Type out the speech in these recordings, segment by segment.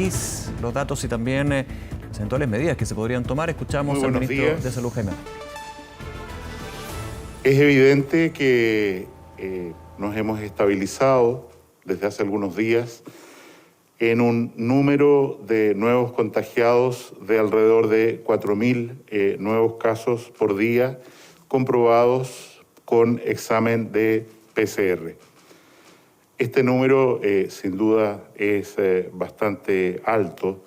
país, los datos y también las eventuales medidas que se podrían tomar. Escuchamos al ministro de Salud, Jaime. Es evidente que nos hemos estabilizado desde hace algunos días en un número de nuevos contagiados de alrededor de 4.000 nuevos casos por día comprobados con examen de PCR. Este número sin duda es bastante alto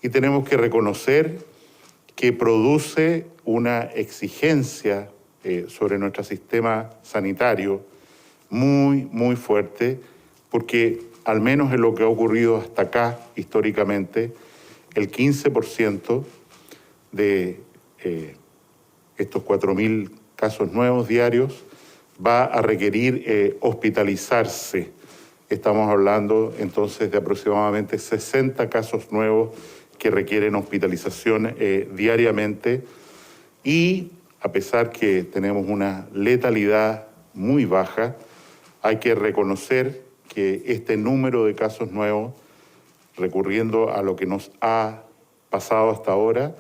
y tenemos que reconocer que produce una exigencia sobre nuestro sistema sanitario muy fuerte, porque al menos en lo que ha ocurrido hasta acá históricamente, el 15% de estos 4.000 casos nuevos diarios va a requerir hospitalizarse. Estamos hablando entonces de aproximadamente 60 casos nuevos que requieren hospitalización diariamente, y a pesar que tenemos una letalidad muy baja, hay que reconocer que este número de casos nuevos, recurriendo a lo que nos ha pasado hasta ahora,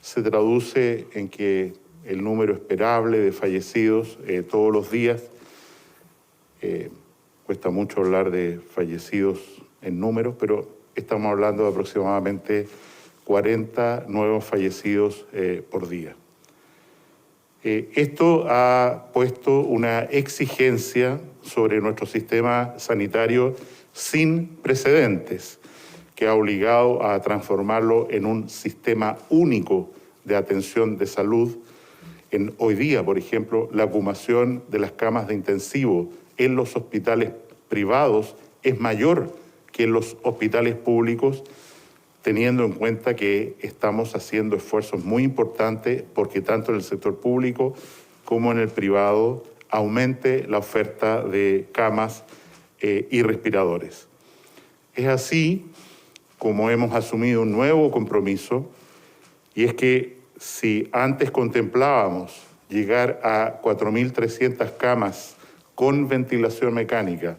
se traduce en que el número esperable de fallecidos todos los días, cuesta mucho hablar de fallecidos en números, pero estamos hablando de aproximadamente 40 nuevos fallecidos por día. Esto ha puesto una exigencia sobre nuestro sistema sanitario sin precedentes, que ha obligado a transformarlo en un sistema único de atención de salud. Hoy día, por ejemplo, la ocupación de las camas de intensivo en los hospitales privados es mayor que en los hospitales públicos, teniendo en cuenta que estamos haciendo esfuerzos muy importantes porque tanto en el sector público como en el privado aumente la oferta de camas y respiradores. Es así como hemos asumido un nuevo compromiso, y es que si antes contemplábamos llegar a 4.300 camas con ventilación mecánica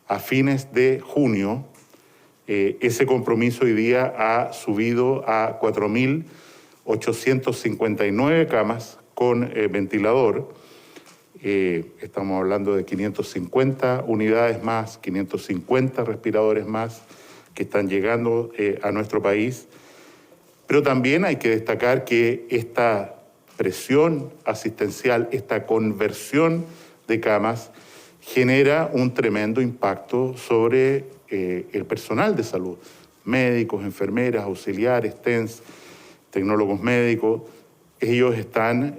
a fines de junio, ese compromiso hoy día ha subido a 4.859 camas con ventilador. Estamos hablando de 550 unidades más, 550 respiradores más que están llegando a nuestro país. Pero también hay que destacar que esta presión asistencial, esta conversión de camas, genera un tremendo impacto sobre el personal de salud, médicos, enfermeras, auxiliares, TENS, tecnólogos médicos. Ellos están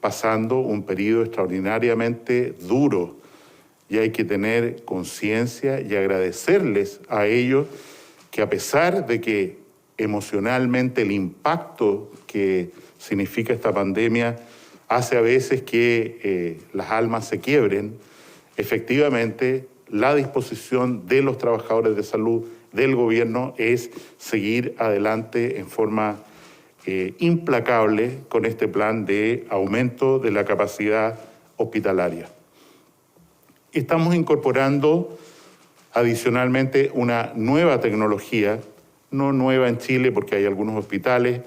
pasando un periodo extraordinariamente duro y hay que tener conciencia y agradecerles a ellos que, a pesar de que emocionalmente el impacto que significa esta pandemia hace a veces que las almas se quiebren, efectivamente la disposición de los trabajadores de salud, del gobierno, es seguir adelante en forma implacable con este plan de aumento de la capacidad hospitalaria. Estamos incorporando adicionalmente una nueva tecnología, no nueva en Chile porque hay algunos hospitales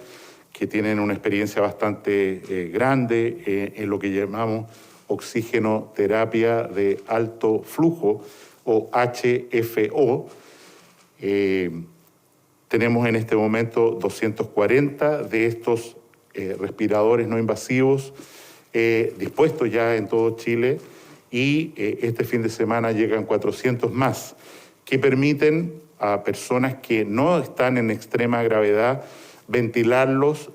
que tienen una experiencia bastante grande en lo que llamamos oxígeno terapia de alto flujo o HFO. Tenemos en este momento 240 de estos respiradores no invasivos dispuestos ya en todo Chile, y este fin de semana llegan 400 más que permiten a personas que no están en extrema gravedad ventilarlos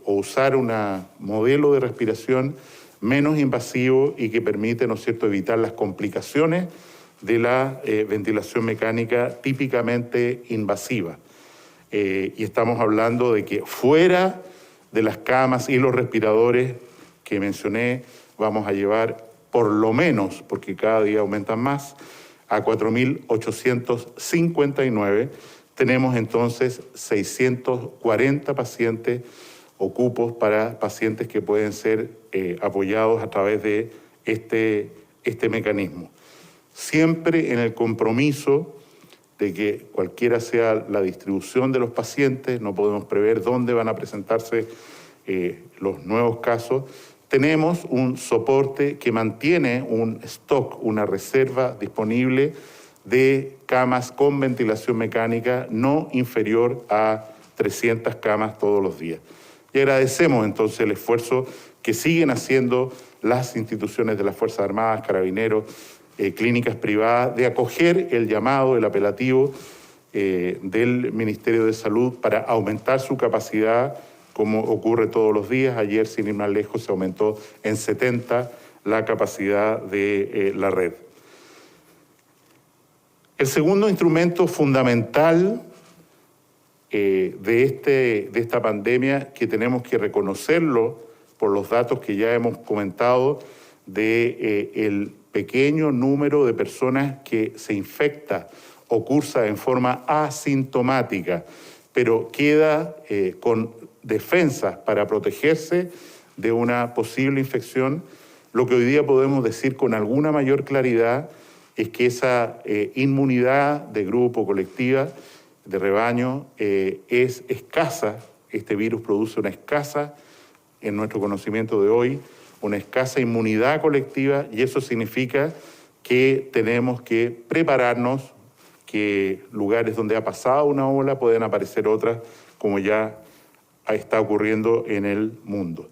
o usar un modelo de respiración menos invasivo y que permite, ¿no es cierto?, evitar las complicaciones de la ventilación mecánica típicamente invasiva. Y estamos hablando de que fuera de las camas y los respiradores que mencioné, vamos a llevar por lo menos, porque cada día aumentan más, a 4.859. Tenemos entonces 640 pacientes o cupos para pacientes que pueden ser apoyados a través de este mecanismo. Siempre en el compromiso de que cualquiera sea la distribución de los pacientes, no podemos prever dónde van a presentarse los nuevos casos. Tenemos un soporte que mantiene un stock, una reserva disponible de camas con ventilación mecánica no inferior a 300 camas todos los días. Y agradecemos entonces el esfuerzo que siguen haciendo las instituciones de las Fuerzas Armadas, Carabineros, clínicas privadas, de acoger el llamado, el apelativo del Ministerio de Salud para aumentar su capacidad, como ocurre todos los días. Ayer, sin ir más lejos, se aumentó en 70 la capacidad de la red. El segundo instrumento fundamental de esta pandemia, que tenemos que reconocerlo por los datos que ya hemos comentado, el pequeño número de personas que se infecta o cursa en forma asintomática, pero queda con defensas para protegerse de una posible infección. Lo que hoy día podemos decir con alguna mayor claridad es que esa inmunidad de grupo, colectiva, de rebaño, es escasa. Este virus produce una escasa, en nuestro conocimiento de hoy, una escasa inmunidad colectiva, y eso significa que tenemos que prepararnos, que lugares donde ha pasado una ola pueden aparecer otras, como ya está ocurriendo en el mundo.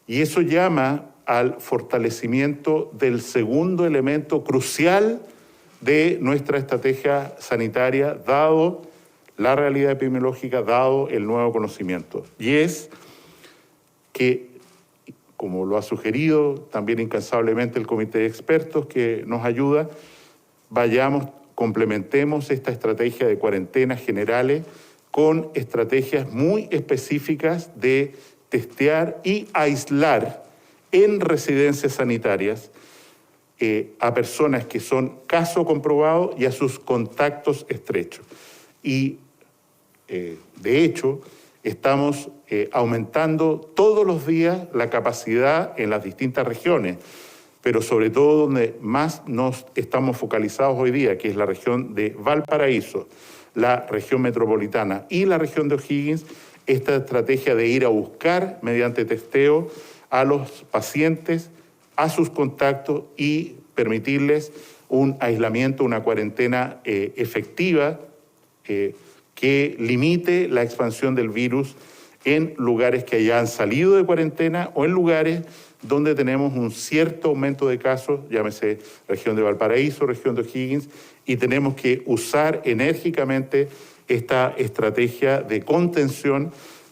Y eso llama al fortalecimiento del segundo elemento crucial de nuestra estrategia sanitaria, dado la realidad epidemiológica, dado el nuevo conocimiento. Y es que, como lo ha sugerido también incansablemente el comité de expertos que nos ayuda, complementemos esta estrategia de cuarentenas generales con estrategias muy específicas de testear y aislar en residencias sanitarias a personas que son caso comprobado y a sus contactos estrechos. Y de hecho, estamos aumentando todos los días la capacidad en las distintas regiones, pero sobre todo donde más nos estamos focalizados hoy día, que es la región de Valparaíso, la región metropolitana y la región de O'Higgins, esta estrategia de ir a buscar mediante testeo a los pacientes, a sus contactos y permitirles un aislamiento, una cuarentena efectiva que limite la expansión del virus en lugares que ya han salido de cuarentena o en lugares donde tenemos un cierto aumento de casos, llámese región de Valparaíso, región de O'Higgins, y tenemos que usar enérgicamente esta estrategia de contención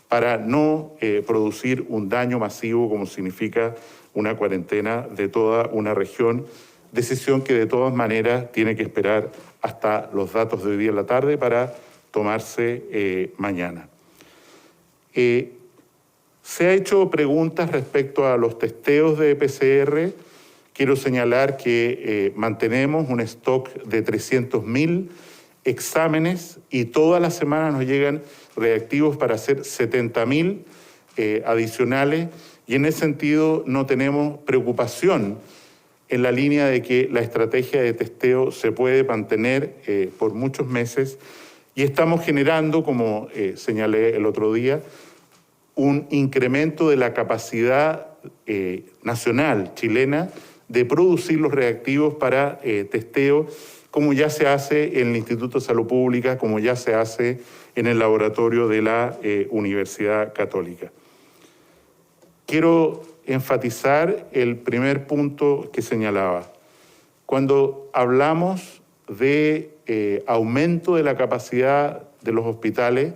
para no producir un daño masivo como significa una cuarentena de toda una región, decisión que de todas maneras tiene que esperar hasta los datos de hoy día en la tarde para tomarse mañana. Se ha hecho preguntas respecto a los testeos de PCR. Quiero señalar que mantenemos un stock de 300.000 exámenes y todas las semanas nos llegan reactivos para hacer 70.000 adicionales, y en ese sentido no tenemos preocupación en la línea de que la estrategia de testeo se puede mantener por muchos meses, y estamos generando, como señalé el otro día, un incremento de la capacidad nacional chilena de producir los reactivos para testeo, como ya se hace en el Instituto de Salud Pública, como ya se hace en el laboratorio de la Universidad Católica. Quiero enfatizar el primer punto que señalaba. Cuando hablamos de aumento de la capacidad de los hospitales,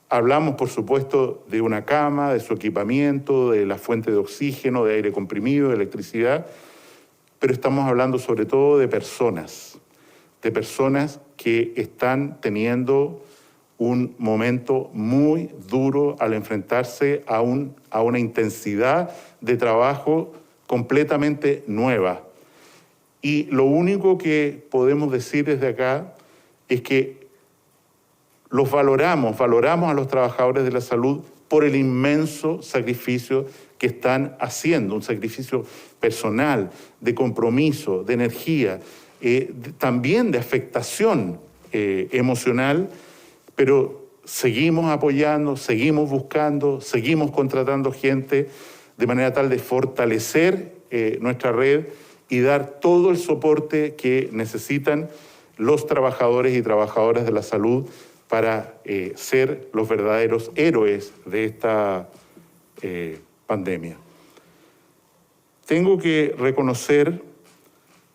hablamos, por supuesto, de una cama, de su equipamiento, de la fuente de oxígeno, de aire comprimido, de electricidad, pero estamos hablando sobre todo de personas que están teniendo un momento muy duro al enfrentarse a una intensidad de trabajo completamente nueva. Y lo único que podemos decir desde acá es que los valoramos a los trabajadores de la salud por el inmenso sacrificio que están haciendo, un sacrificio personal, de compromiso, de energía, también de afectación emocional, pero seguimos apoyando, seguimos buscando, seguimos contratando gente de manera tal de fortalecer nuestra red y dar todo el soporte que necesitan los trabajadores y trabajadoras de la salud para ser los verdaderos héroes de esta pandemia. Tengo que reconocer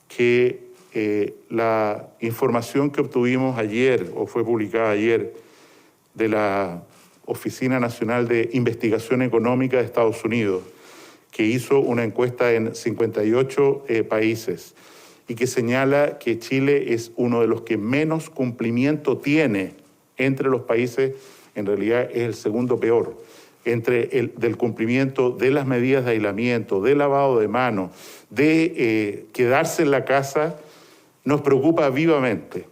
que la información que obtuvimos ayer, o fue publicada ayer, de la Oficina Nacional de Investigación Económica de Estados Unidos, que hizo una encuesta en 58 países y que señala que Chile es uno de los que menos cumplimiento tiene entre los países, en realidad es el segundo peor, del cumplimiento de las medidas de aislamiento, de lavado de manos, de quedarse en la casa, nos preocupa vivamente.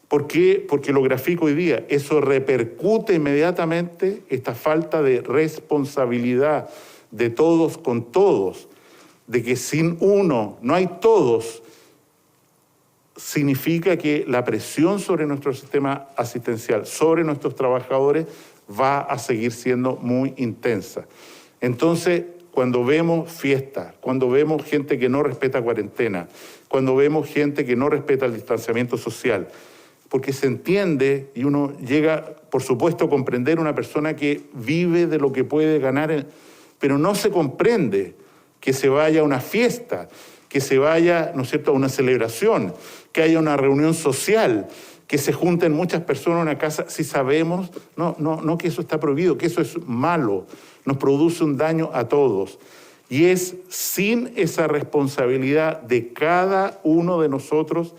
¿Por qué? Porque lo grafico hoy día. Eso repercute inmediatamente esta falta de responsabilidad de todos con todos, de que sin uno no hay todos, significa que la presión sobre nuestro sistema asistencial, sobre nuestros trabajadores, va a seguir siendo muy intensa. Entonces, cuando vemos fiestas, cuando vemos gente que no respeta cuarentena, cuando vemos gente que no respeta el distanciamiento social, porque se entiende y uno llega, por supuesto, a comprender una persona que vive de lo que puede ganar, pero no se comprende que se vaya a una fiesta, que se vaya, ¿no es cierto?, a una celebración, que haya una reunión social, que se junten muchas personas en una casa, si sabemos, no que eso está prohibido, que eso es malo, nos produce un daño a todos. Y es sin esa responsabilidad de cada uno de nosotros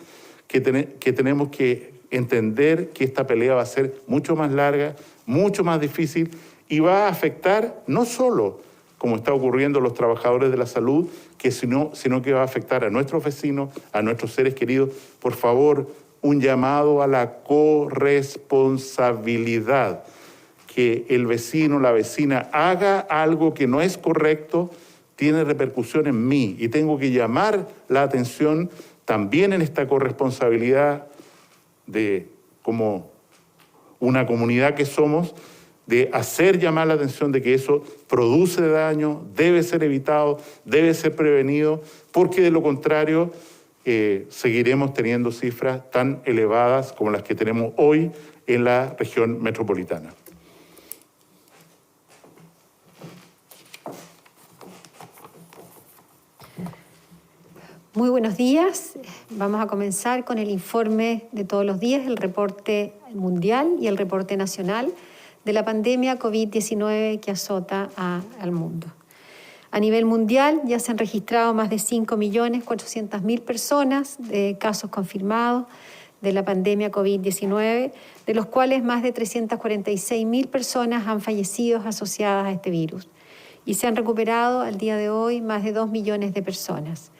que tenemos que entender que esta pelea va a ser mucho más larga, mucho más difícil y va a afectar no solo, como está ocurriendo a los trabajadores de la salud, sino que va a afectar a nuestros vecinos, a nuestros seres queridos. Por favor, un llamado a la corresponsabilidad, que el vecino, la vecina haga algo que no es correcto, tiene repercusión en mí y tengo que llamar la atención también en esta corresponsabilidad de, como una comunidad que somos, de hacer llamar la atención de que eso produce daño, debe ser evitado, debe ser prevenido, porque de lo contrario seguiremos teniendo cifras tan elevadas como las que tenemos hoy en la región metropolitana. Muy buenos días. Vamos a comenzar con el informe de todos los días, el reporte mundial y el reporte nacional de la pandemia COVID-19 que azota al mundo. A nivel mundial ya se han registrado más de 5.400.000 personas de casos confirmados de la pandemia COVID-19, de los cuales más de 346.000 personas han fallecido asociadas a este virus. Y se han recuperado al día de hoy más de 2 millones de personas.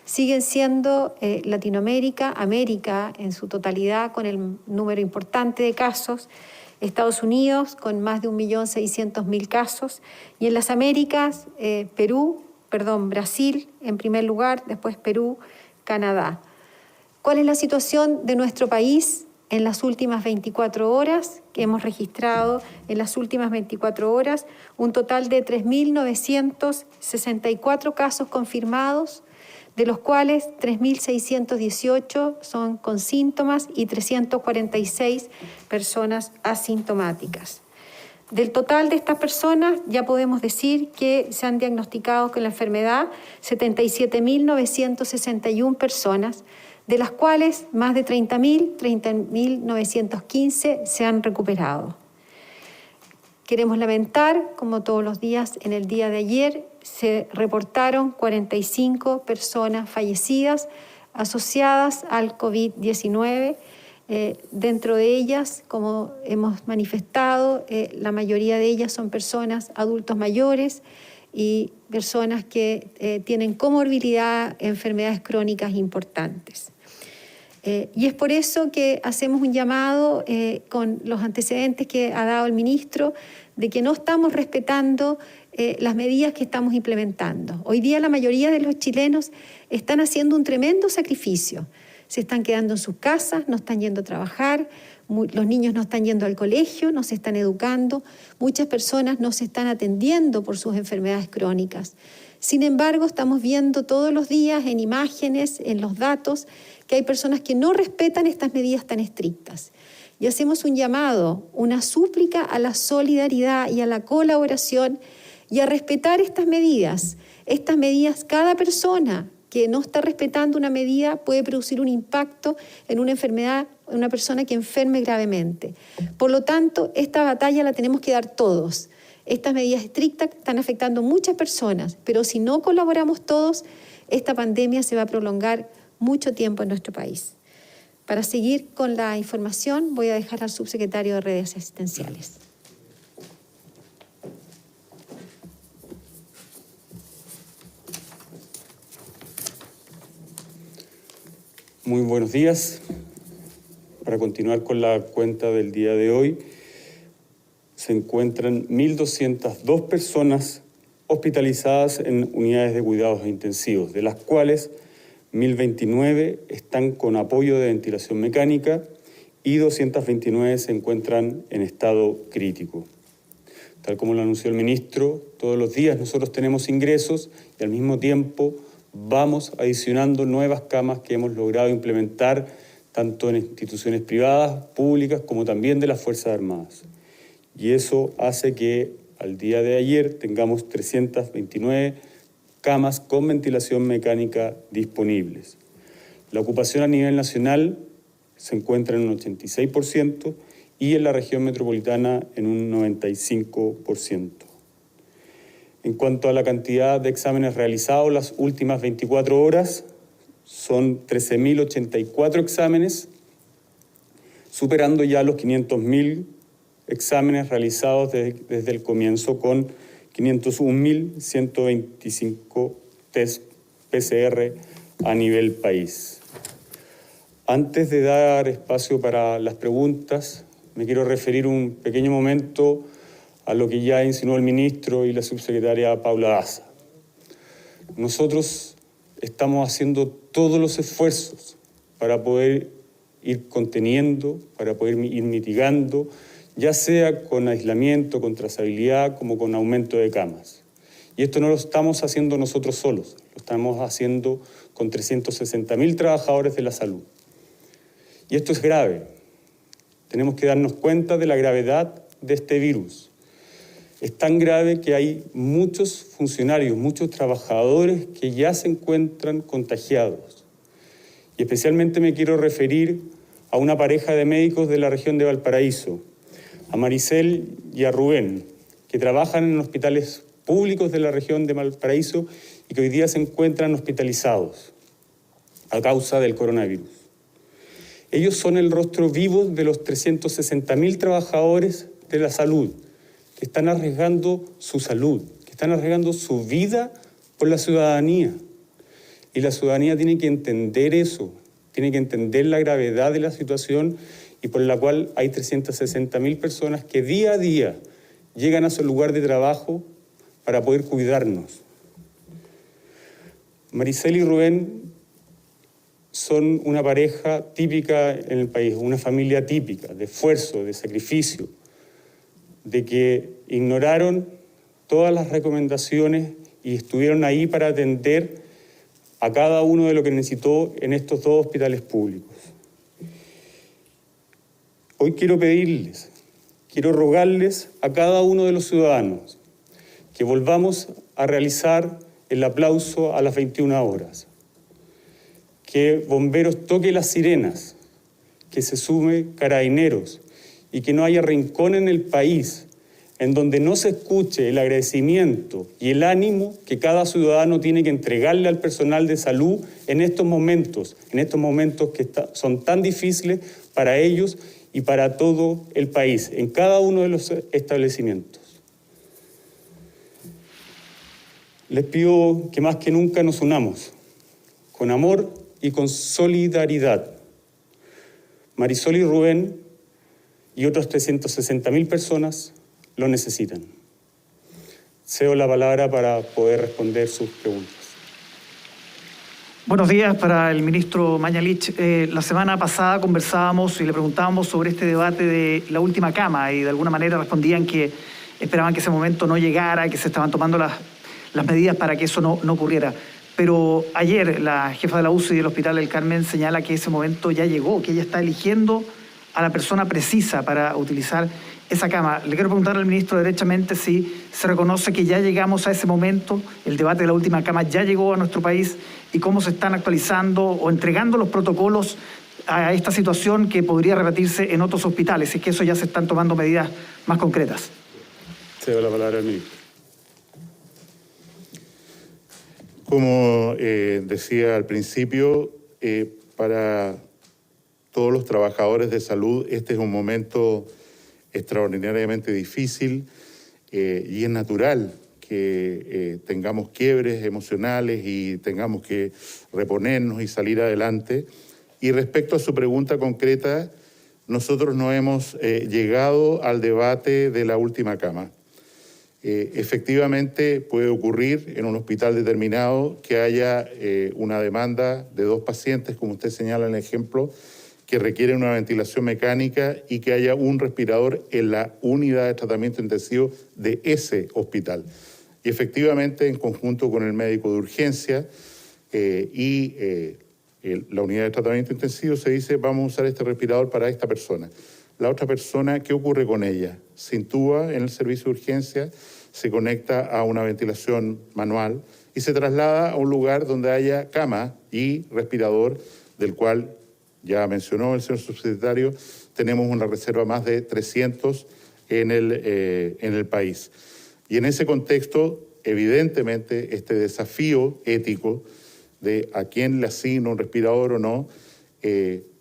Siguen siendo Latinoamérica, América en su totalidad con el número importante de casos, Estados Unidos con más de 1.600.000 casos y en las Américas Brasil en primer lugar, después Perú, Canadá. ¿Cuál es la situación de nuestro país en las últimas 24 horas? Que hemos registrado en las últimas 24 horas un total de 3.964 casos confirmados, de los cuales 3.618 son con síntomas y 346 personas asintomáticas. Del total de estas personas ya podemos decir que se han diagnosticado con la enfermedad 77.961 personas, de las cuales más de 30.915 se han recuperado. Queremos lamentar, como todos los días, en el día de ayer se reportaron 45 personas fallecidas asociadas al COVID-19. Dentro de ellas, como hemos manifestado, la mayoría de ellas son personas adultos mayores y personas que tienen comorbilidad, enfermedades crónicas importantes. Y es por eso que hacemos un llamado con los antecedentes que ha dado el ministro de que no estamos respetando las medidas que estamos implementando. Hoy día la mayoría de los chilenos están haciendo un tremendo sacrificio. se están quedando en sus casas, no están yendo a trabajar, los niños no están yendo al colegio, no se están educando, muchas personas no se están atendiendo por sus enfermedades crónicas. Sin embargo, estamos viendo todos los días en imágenes, en los datos, que hay personas que no respetan estas medidas tan estrictas. Y hacemos un llamado, una súplica a la solidaridad y a la colaboración y a respetar estas medidas. Estas medidas, cada persona que no está respetando una medida puede producir un impacto en una enfermedad, en una persona que enferme gravemente. Por lo tanto, esta batalla la tenemos que dar todos. Estas medidas estrictas están afectando a muchas personas, pero si no colaboramos todos, esta pandemia se va a prolongar mucho tiempo en nuestro país. Para seguir con la información, voy a dejar al subsecretario de Redes Asistenciales. Muy buenos días. Para continuar con la cuenta del día de hoy, se encuentran 1.202 personas hospitalizadas en unidades de cuidados intensivos, de las cuales 1.029 están con apoyo de ventilación mecánica y 229 se encuentran en estado crítico. Tal como lo anunció el ministro, todos los días nosotros tenemos ingresos y al mismo tiempo vamos adicionando nuevas camas que hemos logrado implementar tanto en instituciones privadas, públicas, como también de las Fuerzas Armadas. Y eso hace que al día de ayer tengamos 329 camas con ventilación mecánica disponibles. La ocupación a nivel nacional se encuentra en un 86% y en la región metropolitana en un 95%. En cuanto a la cantidad de exámenes realizados las últimas 24 horas, son 13.084 exámenes, superando ya los 500.000 exámenes realizados desde el comienzo, con 501.125 test PCR a nivel país. Antes de dar espacio para las preguntas, me quiero referir un pequeño momento a lo que ya insinuó el ministro y la subsecretaria Paula Daza. Nosotros estamos haciendo todos los esfuerzos para poder ir conteniendo, para poder ir mitigando, ya sea con aislamiento, con trazabilidad, como con aumento de camas. Y esto no lo estamos haciendo nosotros solos, lo estamos haciendo con 360.000 trabajadores de la salud. Y esto es grave. Tenemos que darnos cuenta de la gravedad de este virus. Es tan grave que hay muchos funcionarios, muchos trabajadores que ya se encuentran contagiados. Y especialmente me quiero referir a una pareja de médicos de la región de Valparaíso, a Maricel y a Rubén, que trabajan en hospitales públicos de la región de Valparaíso y que hoy día se encuentran hospitalizados a causa del coronavirus. Ellos son el rostro vivo de los 360.000 trabajadores de la salud, que están arriesgando su salud, que están arriesgando su vida por la ciudadanía. Y la ciudadanía tiene que entender eso, tiene que entender la gravedad de la situación y por la cual hay 360.000 personas que día a día llegan a su lugar de trabajo para poder cuidarnos. Maricel y Rubén son una pareja típica en el país, una familia típica, de esfuerzo, de sacrificio, de que ignoraron todas las recomendaciones y estuvieron ahí para atender a cada uno de lo que necesitó en estos dos hospitales públicos. Hoy quiero pedirles, quiero rogarles a cada uno de los ciudadanos que volvamos a realizar el aplauso a las 21 horas, que Bomberos toque las sirenas, que se sume Carabineros y que no haya rincón en el país en donde no se escuche el agradecimiento y el ánimo que cada ciudadano tiene que entregarle al personal de salud en estos momentos que son tan difíciles para ellos y para todo el país, en cada uno de los establecimientos. Les pido que más que nunca nos unamos, con amor y con solidaridad. Marisol y Rubén y otras 360.000 personas lo necesitan. Cedo la palabra para poder responder sus preguntas. Buenos días para el ministro Mañalich. La semana pasada conversábamos y le preguntábamos sobre este debate de la última cama y de alguna manera respondían que esperaban que ese momento no llegara y que se estaban tomando las medidas para que eso no ocurriera. Pero ayer la jefa de la UCI del Hospital del Carmen señala que ese momento ya llegó, que ella está eligiendo a la persona precisa para utilizar esa cama. Le quiero preguntar al ministro derechamente si se reconoce que ya llegamos a ese momento, el debate de la última cama ya llegó a nuestro país y cómo se están actualizando o entregando los protocolos a esta situación que podría repetirse en otros hospitales, y que eso ya se están tomando medidas más concretas. Cedo la palabra al ministro. Como decía al principio, para todos los trabajadores de salud este es un momento extraordinariamente difícil y es natural que tengamos quiebres emocionales y tengamos que reponernos y salir adelante. Y respecto a su pregunta concreta, nosotros no hemos llegado al debate de la última cama. Efectivamente puede ocurrir en un hospital determinado que haya una demanda de 2 pacientes, como usted señala en el ejemplo, que requieren una ventilación mecánica y que haya un respirador en la unidad de tratamiento intensivo de ese hospital. Y efectivamente, en conjunto con el médico de urgencia la unidad de tratamiento intensivo, se dice, vamos a usar este respirador para esta persona. La otra persona, ¿qué ocurre con ella? Se intuba en el servicio de urgencia, se conecta a una ventilación manual y se traslada a un lugar donde haya cama y respirador, del cual ya mencionó el señor subsecretario, tenemos una reserva más de 300 en el país. Y en ese contexto, evidentemente, este desafío ético de a quién le asigna un respirador o no,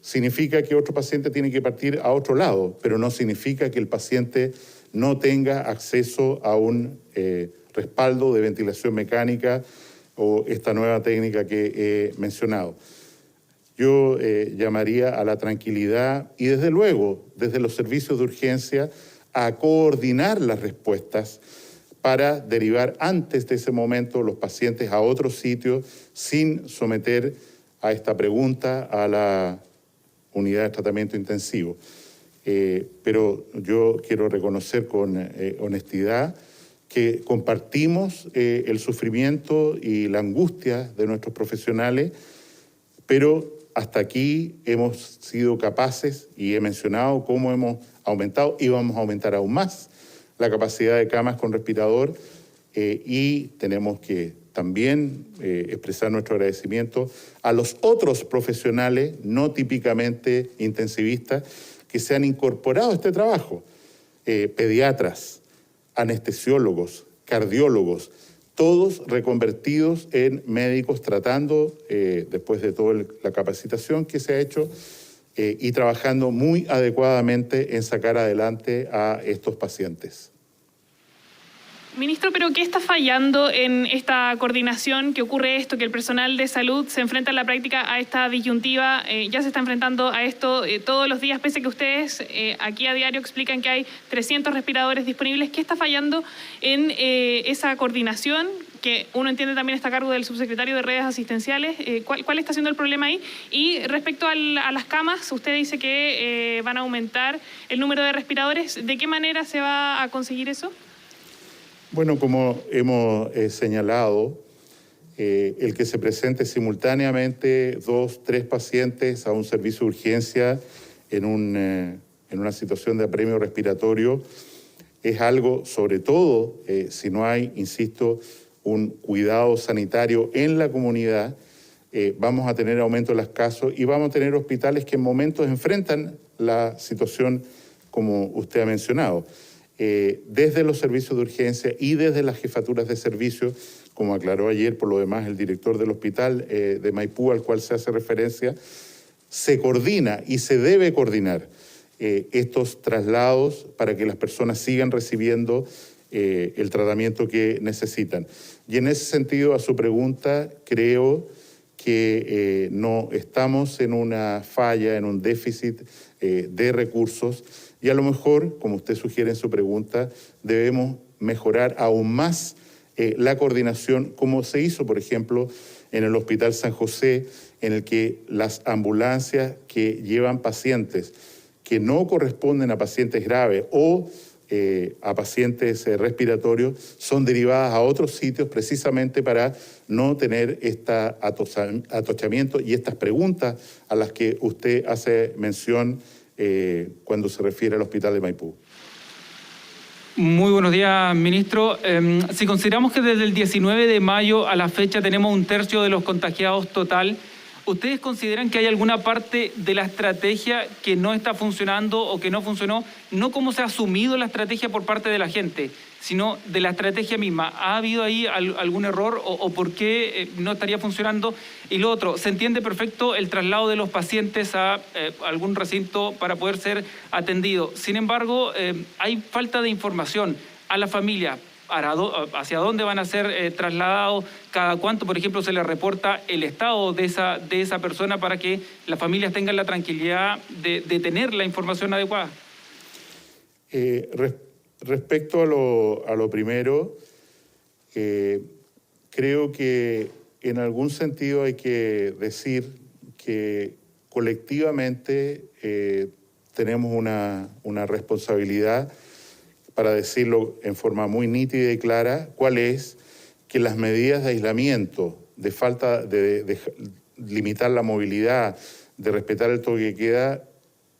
significa que otro paciente tiene que partir a otro lado, pero no significa que el paciente no tenga acceso a un respaldo de ventilación mecánica o esta nueva técnica que he mencionado. Yo llamaría a la tranquilidad y desde luego, desde los servicios de urgencia, a coordinar las respuestas para derivar antes de ese momento los pacientes a otros sitios sin someter a esta pregunta a la unidad de tratamiento intensivo. Pero yo quiero reconocer con honestidad que compartimos el sufrimiento y la angustia de nuestros profesionales, pero hasta aquí hemos sido capaces, y he mencionado cómo hemos aumentado y vamos a aumentar aún más la capacidad de camas con respirador, y tenemos que también expresar nuestro agradecimiento a los otros profesionales no típicamente intensivistas que se han incorporado a este trabajo, pediatras, anestesiólogos, cardiólogos, todos reconvertidos en médicos tratando, después de toda la capacitación que se ha hecho, y trabajando muy adecuadamente en sacar adelante a estos pacientes. Ministro, ¿pero qué está fallando en esta coordinación? ¿Qué ocurre esto? Que el personal de salud se enfrenta en la práctica a esta disyuntiva, ya se está enfrentando a esto todos los días, pese a que ustedes aquí a diario explican que hay 300 respiradores disponibles. ¿Qué está fallando en esa coordinación? Que uno entiende también está a cargo del subsecretario de redes asistenciales. ¿Cuál está siendo el problema ahí? Y respecto a las camas, usted dice que van a aumentar el número de respiradores. ¿De qué manera se va a conseguir eso? Bueno, como hemos señalado, el que se presente simultáneamente 2, 3 pacientes a un servicio de urgencia en una situación de apremio respiratorio es algo, sobre todo, si no hay, insisto, un cuidado sanitario en la comunidad, vamos a tener aumento de los casos y vamos a tener hospitales que en momentos enfrentan la situación como usted ha mencionado. Desde los servicios de urgencia y desde las jefaturas de servicio, como aclaró ayer por lo demás el director del hospital de Maipú, al cual se hace referencia, se coordina y se debe coordinar estos traslados para que las personas sigan recibiendo el tratamiento que necesitan. Y en ese sentido, a su pregunta, creo que no estamos en una falla, en un déficit de recursos, y a lo mejor, como usted sugiere en su pregunta, debemos mejorar aún más la coordinación, como se hizo, por ejemplo, en el Hospital San José, en el que las ambulancias que llevan pacientes que no corresponden a pacientes graves o a pacientes respiratorios son derivadas a otros sitios precisamente para no tener este atochamiento y estas preguntas a las que usted hace mención cuando se refiere al Hospital de Maipú. Muy buenos días, ministro. Si consideramos que desde el 19 de mayo a la fecha tenemos 1/3 de los contagiados total, ¿ustedes consideran que hay alguna parte de la estrategia que no está funcionando o que no funcionó? No cómo se ha asumido la estrategia por parte de la gente, sino de la estrategia misma. ¿Ha habido ahí algún error o por qué no estaría funcionando? Y lo otro, se entiende perfecto el traslado de los pacientes a algún recinto para poder ser atendido. Sin embargo, hay falta de información a la familia. ¿Hacia dónde van a ser trasladados? ¿Cada cuánto, por ejemplo, se les reporta el estado de esa persona para que las familias tengan la tranquilidad de tener la información adecuada? Respecto a lo primero, creo que en algún sentido hay que decir que colectivamente tenemos una responsabilidad, para decirlo en forma muy nítida y clara, cuál es que las medidas de aislamiento, de falta de limitar la movilidad, de respetar el toque de queda,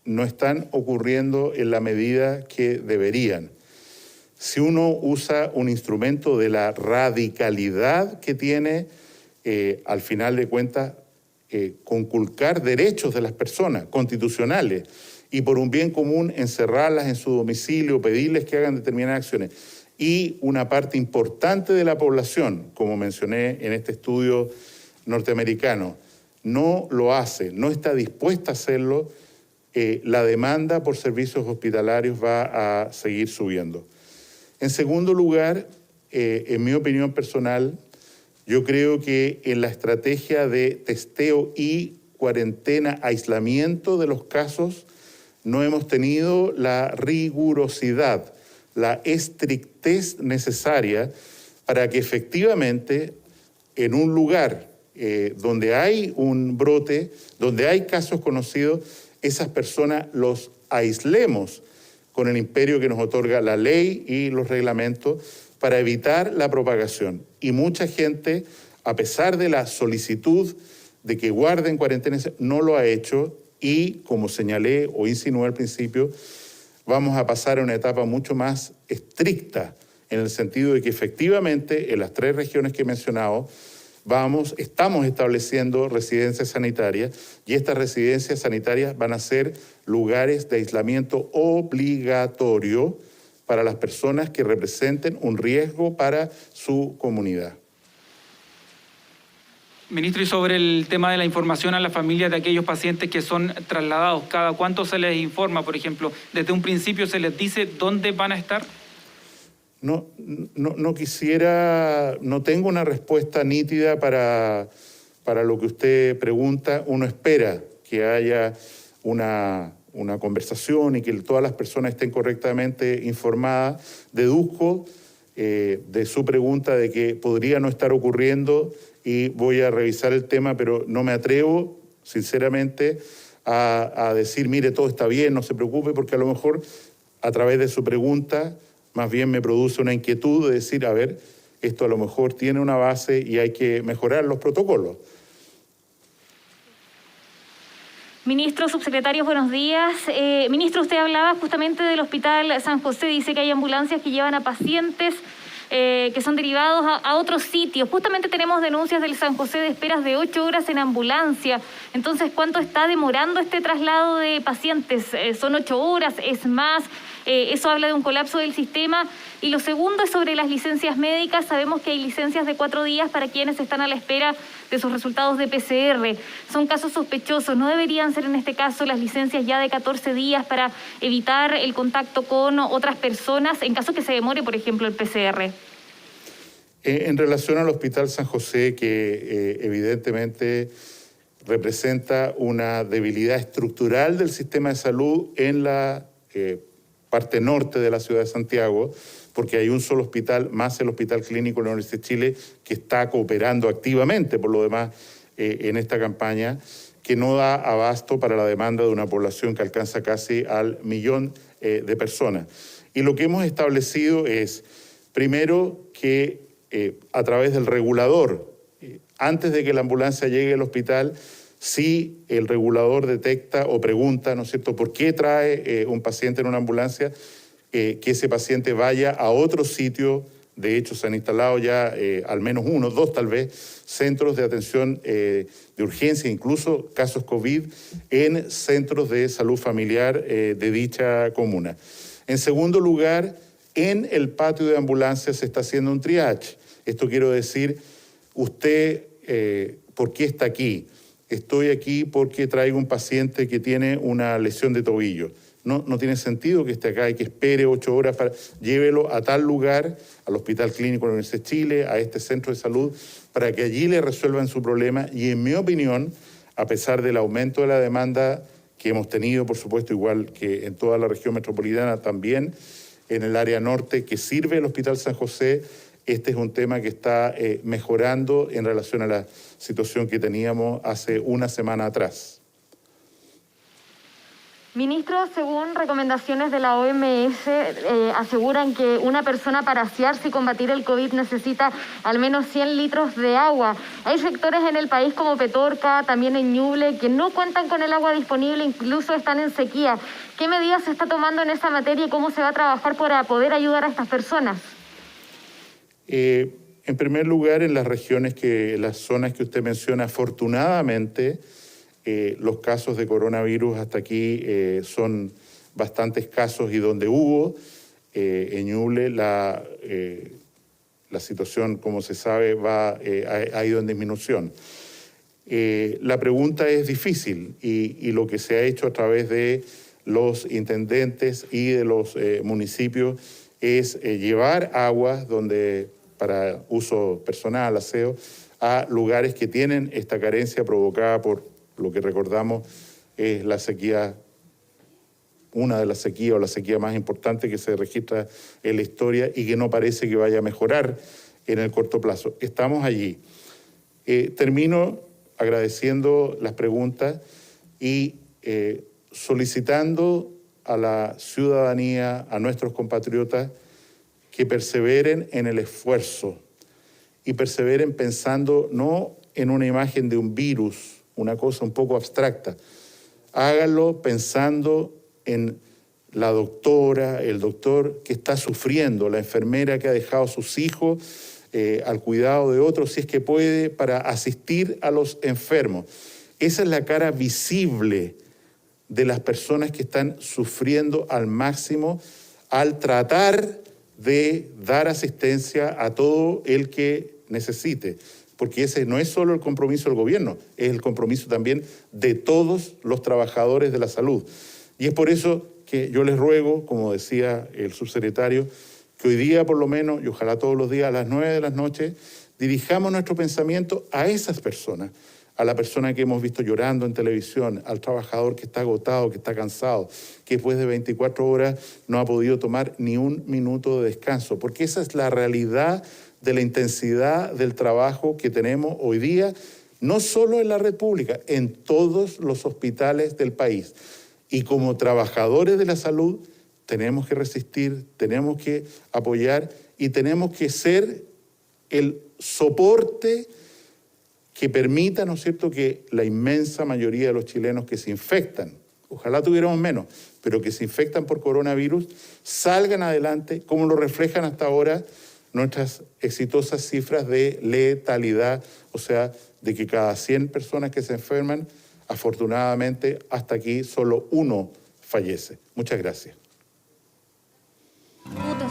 no están ocurriendo en la medida que deberían. Si uno usa un instrumento de la radicalidad que tiene, al final de cuentas, conculcar derechos de las personas constitucionales, y por un bien común encerrarlas en su domicilio, pedirles que hagan determinadas acciones. Y una parte importante de la población, como mencioné en este estudio norteamericano, no lo hace, no está dispuesta a hacerlo, la demanda por servicios hospitalarios va a seguir subiendo. En segundo lugar, en mi opinión personal, yo creo que en la estrategia de testeo y cuarentena, aislamiento de los casos, no hemos tenido la rigurosidad, la estrictez necesaria para que efectivamente en un lugar donde hay un brote, donde hay casos conocidos, esas personas los aislemos con el imperio que nos otorga la ley y los reglamentos para evitar la propagación. Y mucha gente, a pesar de la solicitud de que guarden cuarentena, no lo ha hecho. Y, como señalé o insinué al principio, vamos a pasar a una etapa mucho más estricta, en el sentido de que efectivamente en las 3 regiones que he mencionado estamos estableciendo residencias sanitarias, y estas residencias sanitarias van a ser lugares de aislamiento obligatorio para las personas que representen un riesgo para su comunidad. Ministro, y sobre el tema de la información a la familia de aquellos pacientes que son trasladados, ¿cada cuánto se les informa, por ejemplo? ¿Desde un principio se les dice dónde van a estar? No tengo una respuesta nítida para lo que usted pregunta. Uno espera que haya una conversación y que todas las personas estén correctamente informadas. Deduzco de su pregunta de que podría no estar ocurriendo, y voy a revisar el tema, pero no me atrevo, sinceramente, a decir, mire, todo está bien, no se preocupe, porque a lo mejor a través de su pregunta más bien me produce una inquietud de decir, a ver, esto a lo mejor tiene una base y hay que mejorar los protocolos. Ministro, subsecretario, buenos días. Ministro, usted hablaba justamente del Hospital San José, dice que hay ambulancias que llevan a pacientes que son derivados a otros sitios. Justamente tenemos denuncias del San José de esperas de 8 horas en ambulancia. Entonces, ¿cuánto está demorando este traslado de pacientes? ¿Son 8 horas? ¿Es más? Eso habla de un colapso del sistema. Y lo segundo es sobre las licencias médicas. Sabemos que hay licencias de 4 días para quienes están a la espera de sus resultados de PCR. Son casos sospechosos. ¿No deberían ser en este caso las licencias ya de 14 días para evitar el contacto con otras personas en caso que se demore, por ejemplo, el PCR? En relación al Hospital San José, que evidentemente representa una debilidad estructural del sistema de salud en la parte norte de la ciudad de Santiago, porque hay un solo hospital, más el Hospital Clínico de la Universidad de Chile, que está cooperando activamente, por lo demás, en esta campaña, que no da abasto para la demanda de una población que alcanza casi al 1 millón de personas. Y lo que hemos establecido es, primero, que a través del regulador, antes de que la ambulancia llegue al hospital, si el regulador detecta o pregunta, ¿no es cierto?, por qué trae un paciente en una ambulancia, que ese paciente vaya a otro sitio. De hecho, se han instalado ya al menos 1, 2 tal vez, centros de atención de urgencia, incluso casos COVID, en centros de salud familiar de dicha comuna. En segundo lugar, en el patio de ambulancias se está haciendo un triage. Esto quiero decir, usted, ¿por qué está aquí? Estoy aquí porque traigo un paciente que tiene una lesión de tobillo. No tiene sentido que esté acá y que espere 8 horas para... Llévelo a tal lugar, al Hospital Clínico de la Universidad de Chile, a este centro de salud, para que allí le resuelvan su problema. Y en mi opinión, a pesar del aumento de la demanda que hemos tenido, por supuesto, igual que en toda la región metropolitana, también en el área norte que sirve el Hospital San José, este es un tema que está mejorando en relación a la situación que teníamos hace una semana atrás. Ministro, según recomendaciones de la OMS, aseguran que una persona para asearse y combatir el COVID necesita al menos 100 litros de agua. Hay sectores en el país como Petorca, también en Ñuble, que no cuentan con el agua disponible, incluso están en sequía. ¿Qué medidas se está tomando en esa materia y cómo se va a trabajar para poder ayudar a estas personas? En primer lugar, en las regiones, las zonas que usted menciona, afortunadamente, los casos de coronavirus hasta aquí son bastantes casos y donde hubo en Ñuble la situación, como se sabe, ha ido en disminución. La pregunta es difícil y lo que se ha hecho a través de los intendentes y de los municipios es llevar aguas para uso personal, aseo, a lugares que tienen esta carencia provocada por lo que recordamos es la sequía, una de las sequías o la sequía más importante que se registra en la historia y que no parece que vaya a mejorar en el corto plazo. Estamos allí. Termino agradeciendo las preguntas y solicitando a la ciudadanía, a nuestros compatriotas, que perseveren en el esfuerzo y perseveren pensando no en una imagen de un virus, una cosa un poco abstracta. Háganlo pensando en la doctora, el doctor que está sufriendo, la enfermera que ha dejado a sus hijos al cuidado de otros, si es que puede, para asistir a los enfermos. Esa es la cara visible de las personas que están sufriendo al máximo al tratar de dar asistencia a todo el que necesite, porque ese no es solo el compromiso del gobierno, es el compromiso también de todos los trabajadores de la salud. Y es por eso que yo les ruego, como decía el subsecretario, que hoy día por lo menos, y ojalá todos los días a las 9 de la noche, dirijamos nuestro pensamiento a esas personas, a la persona que hemos visto llorando en televisión, al trabajador que está agotado, que está cansado, que después de 24 horas no ha podido tomar ni un minuto de descanso, porque esa es la realidad de la intensidad del trabajo que tenemos hoy día, no solo en la red pública, en todos los hospitales del país. Y como trabajadores de la salud tenemos que resistir, tenemos que apoyar y tenemos que ser el soporte que permita, ¿no es cierto?, que la inmensa mayoría de los chilenos que se infectan, ojalá tuviéramos menos, pero que se infectan por coronavirus, salgan adelante, como lo reflejan hasta ahora nuestras exitosas cifras de letalidad, o sea, de que cada 100 personas que se enferman, afortunadamente, hasta aquí solo 1 fallece. Muchas gracias.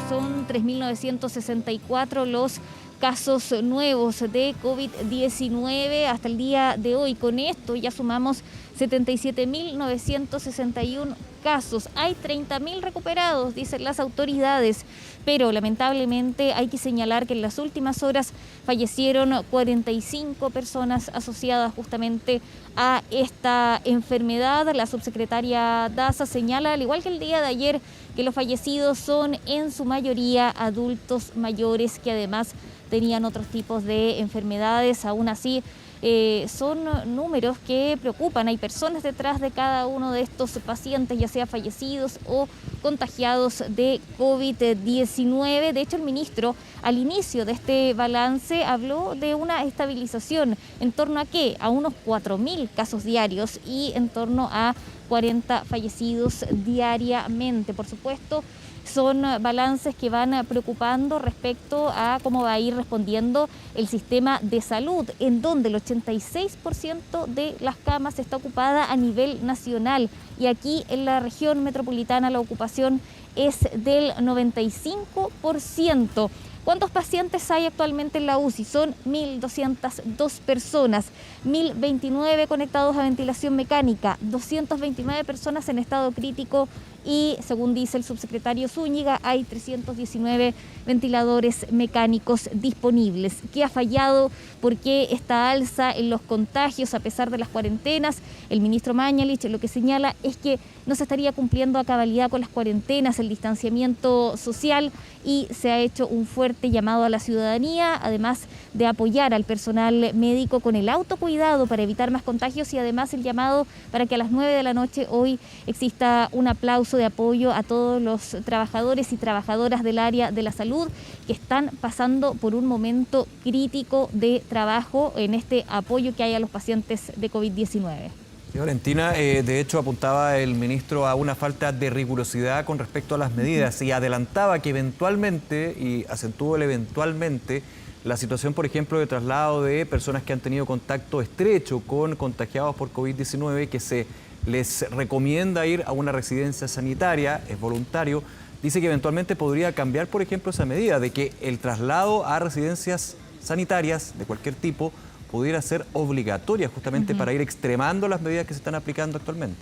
Son 3.964 los casos nuevos de COVID-19 hasta el día de hoy. Con esto ya sumamos 77.961 casos. Hay 30.000 recuperados, dicen las autoridades, pero lamentablemente hay que señalar que en las últimas horas fallecieron 45 personas asociadas justamente a esta enfermedad. La subsecretaria Daza señala, al igual que el día de ayer, que los fallecidos son en su mayoría adultos mayores que además tenían otros tipos de enfermedades. Aún así, son números que preocupan. Hay personas detrás de cada uno de estos pacientes, ya sea fallecidos o contagiados de COVID-19. De hecho, el ministro al inicio de este balance habló de una estabilización en torno a ¿qué? A unos 4.000 casos diarios y en torno a 40 fallecidos diariamente. Por supuesto, son balances que van preocupando respecto a cómo va a ir respondiendo el sistema de salud, en donde el 86% de las camas está ocupada a nivel nacional y aquí en la región metropolitana la ocupación es del 95%. ¿Cuántos pacientes hay actualmente en la UCI? Son 1.202 personas, 1.029 conectados a ventilación mecánica, 229 personas en estado crítico y, según dice el subsecretario Zúñiga, hay 319 ventiladores mecánicos disponibles. ¿Qué ha fallado? ¿Por qué esta alza en los contagios a pesar de las cuarentenas? El ministro Mañalich lo que señala es que no se estaría cumpliendo a cabalidad con las cuarentenas, el distanciamiento social, y se ha hecho un fuerte llamado a la ciudadanía, además de apoyar al personal médico con el autocuidado para evitar más contagios y además el llamado para que a las 9 de la noche hoy exista un aplauso de apoyo a todos los trabajadores y trabajadoras del área de la salud que están pasando por un momento crítico de trabajo en este apoyo que hay a los pacientes de COVID-19. Valentina, de hecho apuntaba el ministro a una falta de rigurosidad con respecto a las medidas y adelantaba que eventualmente, y acentuó el eventualmente, la situación, por ejemplo, de traslado de personas que han tenido contacto estrecho con contagiados por COVID-19, que se les recomienda ir a una residencia sanitaria, es voluntario, dice que eventualmente podría cambiar, por ejemplo, esa medida de que el traslado a residencias sanitarias de cualquier tipo pudiera ser obligatoria justamente para ir extremando las medidas que se están aplicando actualmente.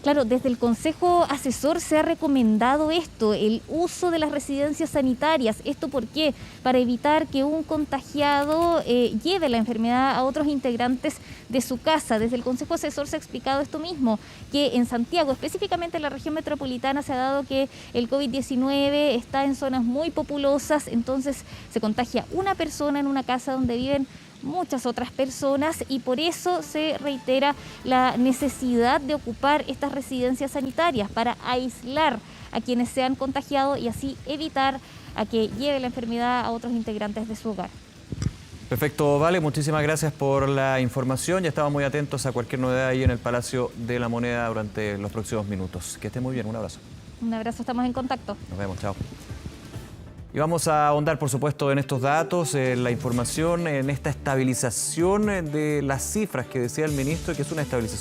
Claro, desde el Consejo Asesor se ha recomendado esto, el uso de las residencias sanitarias. ¿Esto por qué? Para evitar que un contagiado lleve la enfermedad a otros integrantes de su casa. Desde el Consejo Asesor se ha explicado esto mismo, que en Santiago, específicamente en la región metropolitana, se ha dado que el COVID-19 está en zonas muy populosas, entonces se contagia una persona en una casa donde viven muchas otras personas y por eso se reitera la necesidad de ocupar estas residencias sanitarias para aislar a quienes se han contagiado y así evitar a que lleve la enfermedad a otros integrantes de su hogar. Perfecto, Vale, muchísimas gracias por la información. Ya estamos muy atentos a cualquier novedad ahí en el Palacio de la Moneda durante los próximos minutos. Que esté muy bien, un abrazo. Un abrazo, estamos en contacto. Nos vemos, chao. Y vamos a ahondar, por supuesto, en estos datos, en la información, en esta estabilización de las cifras que decía el ministro, que es una estabilización